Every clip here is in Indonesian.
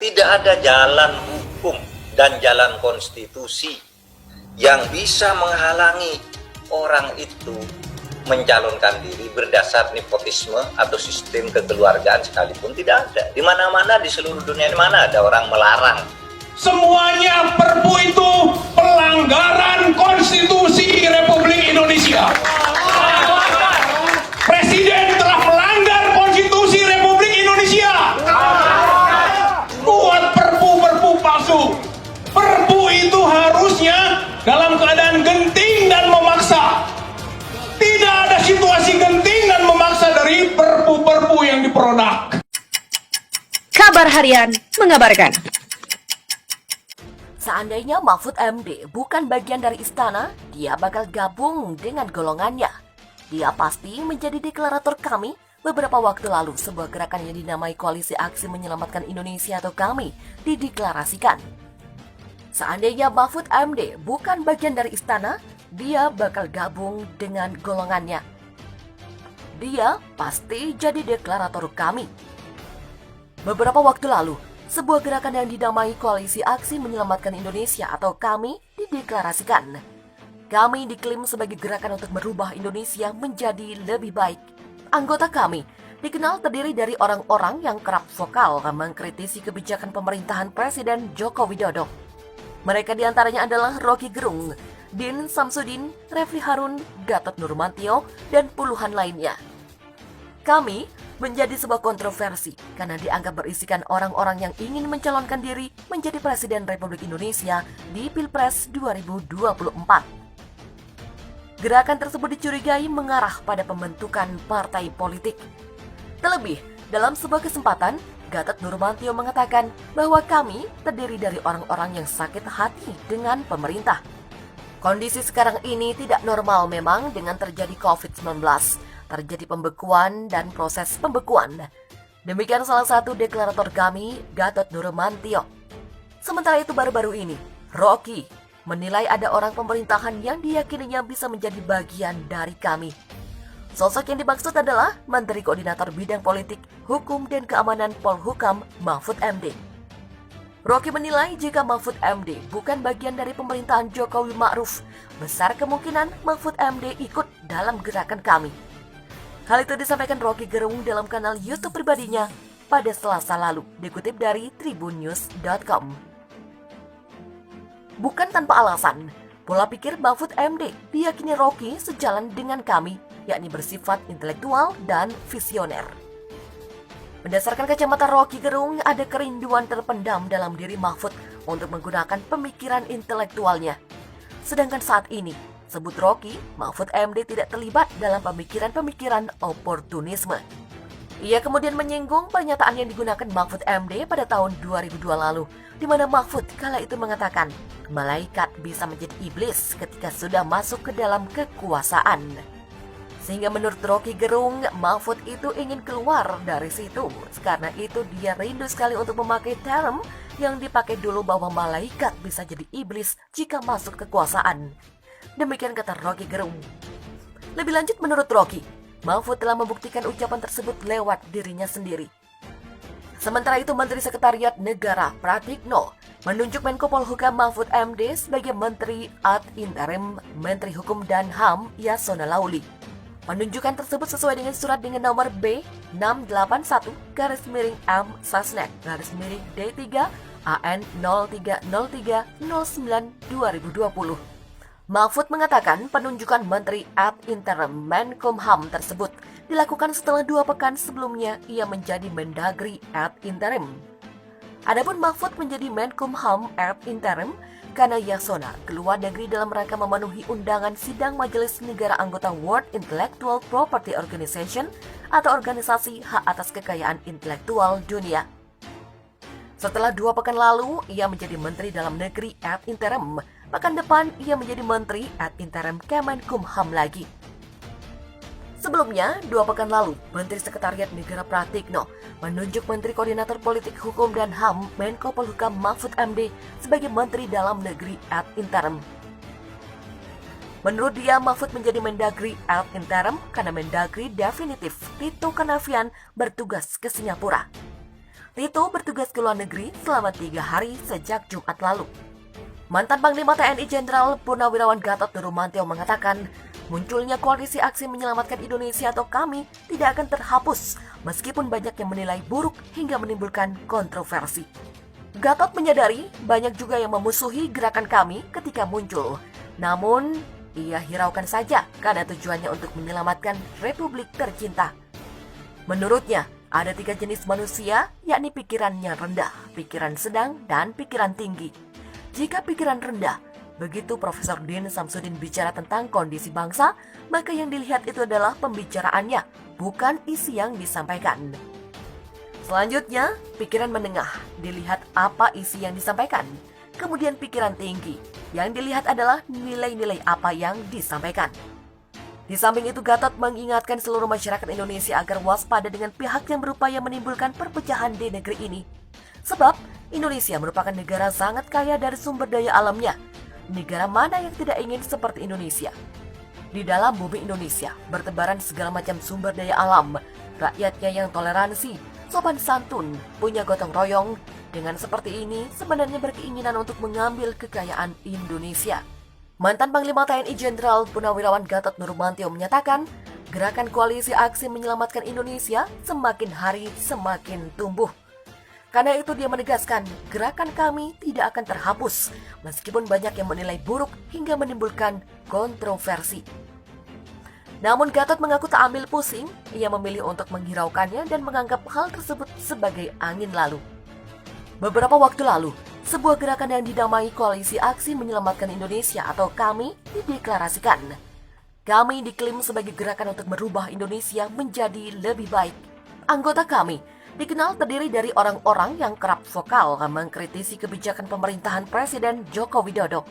Tidak ada jalan hukum dan jalan konstitusi yang bisa menghalangi orang itu mencalonkan diri berdasar nepotisme atau sistem kekeluargaan sekalipun. Tidak ada. Di mana-mana di seluruh dunia, di mana ada orang melarang. Semuanya perpu itu pelanggaran konstitusi Republik Indonesia. Presiden telah melanggar konstitusi Republik Indonesia. Buat perpu-perpu palsu. Perpu itu harusnya dalam keadaan genting dan memaksa. Tidak ada situasi genting dan memaksa dari perpu-perpu yang diproduk. Kabar Harian mengabarkan. Seandainya Mahfud MD bukan bagian dari istana, dia bakal gabung dengan golongannya. Dia pasti menjadi deklarator kami. Beberapa waktu lalu, sebuah gerakan yang dinamai Koalisi Aksi Menyelamatkan Indonesia atau KAMI dideklarasikan. Seandainya Mahfud MD bukan bagian dari istana, dia bakal gabung dengan golongannya. Dia pasti jadi deklarator kami. Beberapa waktu lalu, sebuah gerakan yang dinamai Koalisi Aksi Menyelamatkan Indonesia atau KAMI dideklarasikan. KAMI diklaim sebagai gerakan untuk merubah Indonesia menjadi lebih baik. Anggota KAMI dikenal terdiri dari orang-orang yang kerap vokal mengkritisi kebijakan pemerintahan Presiden Joko Widodo. Mereka diantaranya adalah Rocky Gerung, Din Samsudin, Refli Harun, Gatot Nurmantio, dan puluhan lainnya. KAMI menjadi sebuah kontroversi karena dianggap berisikan orang-orang yang ingin mencalonkan diri menjadi Presiden Republik Indonesia di Pilpres 2024. Gerakan tersebut dicurigai mengarah pada pembentukan partai politik. Terlebih, dalam sebuah kesempatan, Gatot Nurmantio mengatakan bahwa kami terdiri dari orang-orang yang sakit hati dengan pemerintah. Kondisi sekarang ini tidak normal memang dengan terjadi COVID-19. Terjadi pembekuan dan proses pembekuan. Demikian salah satu deklarator kami, Gatot Nurmantio. Sementara itu baru-baru ini, Rocky menilai ada orang pemerintahan yang diyakininya bisa menjadi bagian dari kami. Sosok yang dimaksud adalah Menteri Koordinator Bidang Politik, Hukum dan Keamanan Polhukam Mahfud MD. Rocky menilai jika Mahfud MD bukan bagian dari pemerintahan Jokowi Ma'ruf, besar kemungkinan Mahfud MD ikut dalam gerakan kami. Hal itu disampaikan Rocky Gerung dalam kanal YouTube pribadinya pada Selasa lalu, dikutip dari tribunnews.com. Bukan tanpa alasan, pola pikir Mahfud MD diyakini Rocky sejalan dengan kami, yakni bersifat intelektual dan visioner. Berdasarkan kacamata Rocky Gerung, ada kerinduan terpendam dalam diri Mahfud untuk menggunakan pemikiran intelektualnya. Sedangkan saat ini, sebut Rocky, Mahfud MD tidak terlibat dalam pemikiran-pemikiran oportunisme. Ia kemudian menyinggung pernyataan yang digunakan Mahfud MD pada tahun 2002 lalu, di mana Mahfud kala itu mengatakan, malaikat bisa menjadi iblis ketika sudah masuk ke dalam kekuasaan. Sehingga menurut Rocky Gerung, Mahfud itu ingin keluar dari situ. Karena itu dia rindu sekali untuk memakai term yang dipakai dulu bahwa malaikat bisa jadi iblis jika masuk kekuasaan. Demikian kata Rocky Gerung. Lebih lanjut menurut Rocky, Mahfud telah membuktikan ucapan tersebut lewat dirinya sendiri. Sementara itu Menteri Sekretariat Negara Pratikno menunjuk Menko Polhukam Mahfud MD sebagai Menteri ad interim Menteri Hukum dan HAM Yasona Lauli. Penunjukan tersebut sesuai dengan surat dengan nomor B681-M Sasnet D3 AN 030309/2020. Mahfud mengatakan penunjukan Menteri ad interim Menkumham tersebut dilakukan setelah 2 pekan sebelumnya ia menjadi Mendagri ad interim. Adapun Mahfud menjadi Menkumham ad interim karena Yasona keluar negeri dalam rangka memenuhi undangan sidang Majelis Negara Anggota World Intellectual Property Organization atau organisasi hak atas kekayaan intelektual dunia. Setelah 2 pekan lalu, ia menjadi Menteri Dalam Negeri ad interim. Pekan depan, ia menjadi Menteri ad interim Kemenkumham lagi. Sebelumnya, 2 pekan lalu, Menteri Sekretariat Negara Pratikno menunjuk Menteri Koordinator Politik Hukum dan HAM Menko Polhukam Mahfud MD sebagai Menteri Dalam Negeri ad interim. Menurut dia, Mahfud menjadi Mendagri ad interim karena Mendagri definitif Tito Karnavian bertugas ke Singapura. Tito bertugas ke luar negeri selama 3 hari sejak Jumat lalu. Mantan Panglima TNI Jenderal Purnawirawan Gatot Nurmantio mengatakan, munculnya koalisi aksi menyelamatkan Indonesia atau KAMI tidak akan terhapus meskipun banyak yang menilai buruk hingga menimbulkan kontroversi. Gatot menyadari banyak juga yang memusuhi gerakan KAMI ketika muncul. Namun, ia hiraukan saja karena tujuannya untuk menyelamatkan Republik tercinta. Menurutnya, ada 3 jenis manusia, yakni pikirannya rendah, pikiran sedang, dan pikiran tinggi. Jika pikiran rendah, begitu Profesor Din Samsudin bicara tentang kondisi bangsa, maka yang dilihat itu adalah pembicaraannya, bukan isi yang disampaikan. Selanjutnya, pikiran menengah, dilihat apa isi yang disampaikan. Kemudian pikiran tinggi, yang dilihat adalah nilai-nilai apa yang disampaikan. Di samping itu, Gatot mengingatkan seluruh masyarakat Indonesia agar waspada dengan pihak yang berupaya menimbulkan perpecahan di negeri ini. Sebab, Indonesia merupakan negara sangat kaya dari sumber daya alamnya. Negara mana yang tidak ingin seperti Indonesia? Di dalam bumi Indonesia, bertebaran segala macam sumber daya alam. Rakyatnya yang toleransi, sopan santun, punya gotong royong. Dengan seperti ini, sebenarnya berkeinginan untuk mengambil kekayaan Indonesia. Mantan Panglima TNI Jenderal Purnawirawan Gatot Nurmantio menyatakan, gerakan koalisi aksi menyelamatkan Indonesia semakin hari semakin tumbuh. Karena itu dia menegaskan, gerakan KAMI tidak akan terhapus, meskipun banyak yang menilai buruk hingga menimbulkan kontroversi. Namun Gatot mengaku tak ambil pusing, ia memilih untuk menghiraukannya dan menganggap hal tersebut sebagai angin lalu. Beberapa waktu lalu, sebuah gerakan yang dinamai Koalisi Aksi Menyelamatkan Indonesia atau KAMI dideklarasikan. KAMI diklaim sebagai gerakan untuk merubah Indonesia menjadi lebih baik. Anggota KAMI dikenal terdiri dari orang-orang yang kerap vokal mengkritisi kebijakan pemerintahan Presiden Joko Widodo.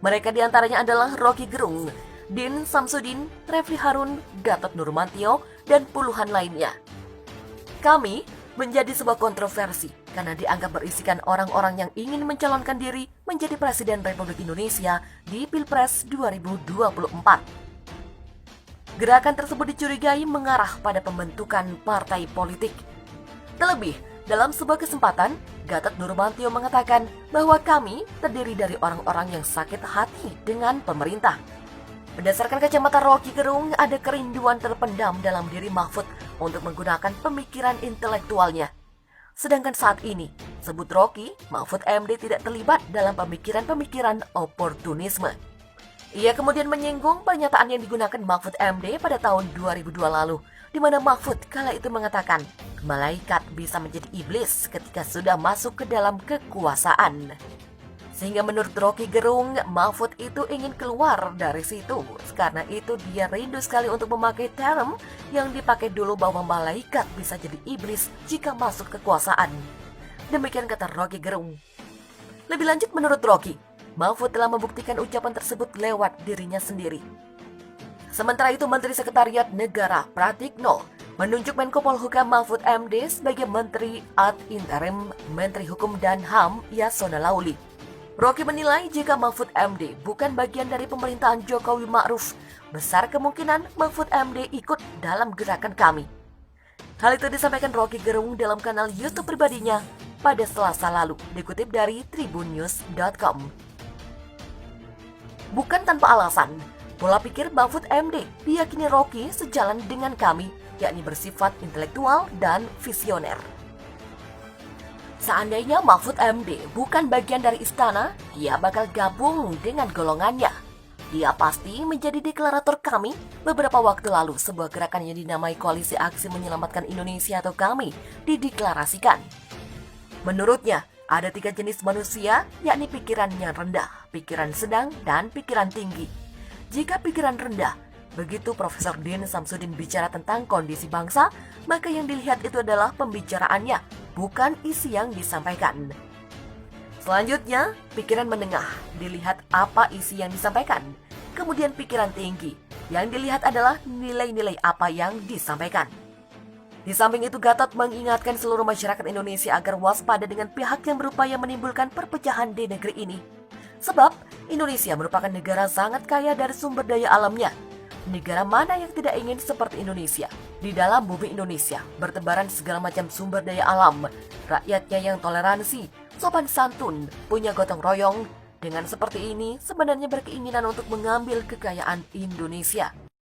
Mereka diantaranya adalah Rocky Gerung, Din Samsudin, Refli Harun, Gatot Nurmantio, dan puluhan lainnya. KAMI menjadi sebuah kontroversi karena dianggap berisikan orang-orang yang ingin mencalonkan diri menjadi Presiden Republik Indonesia di Pilpres 2024. Gerakan tersebut dicurigai mengarah pada pembentukan partai politik. Terlebih, dalam sebuah kesempatan, Gatot Nurmantio mengatakan bahwa KAMI terdiri dari orang-orang yang sakit hati dengan pemerintah. Berdasarkan kacamata Rocky Gerung, ada kerinduan terpendam dalam diri Mahfud untuk menggunakan pemikiran intelektualnya. Sedangkan saat ini, sebut Rocky, Mahfud MD tidak terlibat dalam pemikiran-pemikiran oportunisme. Ia kemudian menyinggung pernyataan yang digunakan Mahfud MD pada tahun 2002 lalu, di mana Mahfud kala itu mengatakan, malaikat bisa menjadi iblis ketika sudah masuk ke dalam kekuasaan. Sehingga menurut Rocky Gerung, Mahfud itu ingin keluar dari situ. Karena itu dia rindu sekali untuk memakai term yang dipakai dulu bahwa malaikat bisa jadi iblis jika masuk kekuasaan. Demikian kata Rocky Gerung. Lebih lanjut menurut Rocky, Mahfud telah membuktikan ucapan tersebut lewat dirinya sendiri. Sementara itu Menteri Sekretariat Negara Pratikno menunjuk Menko Polhukam Mahfud MD sebagai Menteri ad interim Menteri Hukum dan HAM Yasona Lauli. Rocky menilai jika Mahfud MD bukan bagian dari pemerintahan Jokowi Ma'ruf, besar kemungkinan Mahfud MD ikut dalam gerakan KAMI. Hal itu disampaikan Rocky Gerung dalam kanal YouTube pribadinya pada Selasa lalu, dikutip dari tribunnews.com. Bukan tanpa alasan, pola pikir Mahfud MD diyakini Rocky sejalan dengan KAMI, yakni bersifat intelektual dan visioner. Seandainya Mahfud MD bukan bagian dari istana, dia bakal gabung dengan golongannya. Dia pasti menjadi deklarator KAMI. Beberapa waktu lalu, sebuah gerakan yang dinamai Koalisi Aksi Menyelamatkan Indonesia atau KAMI dideklarasikan. Menurutnya, ada 3 jenis manusia, yakni pikirannya rendah, pikiran sedang, dan pikiran tinggi. Jika pikiran rendah, begitu Profesor Din Samsudin bicara tentang kondisi bangsa, maka yang dilihat itu adalah pembicaraannya, bukan isi yang disampaikan. Selanjutnya, pikiran menengah, dilihat apa isi yang disampaikan. Kemudian pikiran tinggi, yang dilihat adalah nilai-nilai apa yang disampaikan. Di samping itu, Gatot mengingatkan seluruh masyarakat Indonesia agar waspada dengan pihak yang berupaya menimbulkan perpecahan di negeri ini. Sebab, Indonesia merupakan negara sangat kaya dari sumber daya alamnya. Negara mana yang tidak ingin seperti Indonesia? Di dalam bumi Indonesia, bertebaran segala macam sumber daya alam. Rakyatnya yang toleransi, sopan santun, punya gotong royong. Dengan seperti ini, sebenarnya berkeinginan untuk mengambil kekayaan Indonesia.